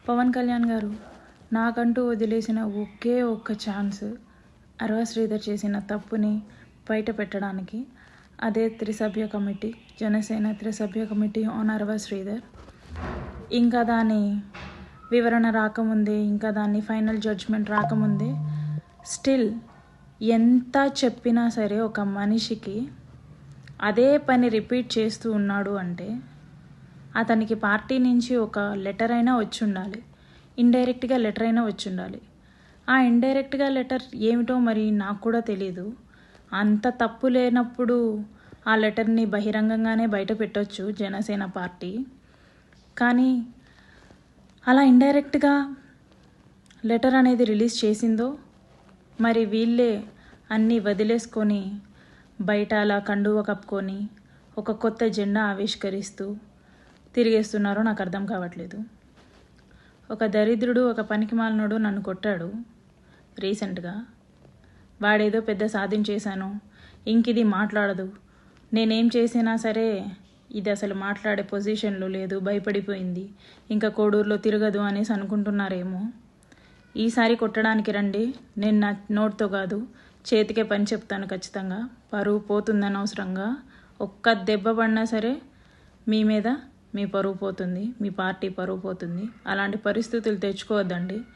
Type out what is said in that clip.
పవన్ కళ్యాణ్ గారు నాకంటూ వదిలేసిన ఒకే ఒక్క ఛాన్స్ అరవ శ్రీధర్ చేసిన తప్పుని బయట పెట్టడానికి. అదే త్రిసభ్య కమిటీ, జనసేన త్రిసభ్య కమిటీ ఆన్ అరవ శ్రీధర్. ఇంకా దాని వివరణ రాకముందే, ఇంకా దాన్ని ఫైనల్ జడ్జ్మెంట్ రాకముందే స్టిల్ ఎంత చెప్పినా సరే ఒక మనిషికి అదే పని రిపీట్ చేస్తూ ఉన్నాడు అంటే అతనికి పార్టీ నుంచి ఒక లెటర్ అయినా వచ్చి ఉండాలి, ఇండైరెక్ట్గా లెటర్ అయినా వచ్చి ఉండాలి. ఆ ఇండైరెక్ట్గా లెటర్ ఏమిటో మరి నాకు కూడా తెలీదు. అంత తప్పు లేనప్పుడు ఆ లెటర్ని బహిరంగంగానే బయట పెట్టవచ్చు జనసేన పార్టీ. కానీ అలా ఇండైరెక్ట్గా లెటర్ అనేది రిలీజ్ చేసిందో మరి వీళ్ళే అన్నీ వదిలేసుకొని బయట అలా కండువ కప్పుకొని ఒక కొత్త జెండా ఆవిష్కరిస్తూ తిరిగేస్తున్నారో నాకు అర్థం కావట్లేదు. ఒక దరిద్రుడు, ఒక పనికిమాలినోడు నన్ను కొట్టాడు రీసెంట్గా. వాడేదో పెద్ద సాధించేశాను, ఇంకిది మాట్లాడదు, నేనేం చేసినా సరే ఇది అసలు మాట్లాడే పొజిషన్లో లేదు, భయపడిపోయింది, ఇంకా కోడూరులో తిరగదు అనేసి అనుకుంటున్నారేమో. ఈసారి కొట్టడానికి రండి, నేను నా నోట్తో కాదు చేతికే పని చెప్తాను ఖచ్చితంగా. పరువు పోతుందని అవసరంగా ఒక్క దెబ్బ పడినా సరే మీ మీద మీ పరువు పోతుంది, మీ పార్టీ పరువు పోతుంది. అలాంటి పరిస్థితులు తెచ్చుకోవద్దండి.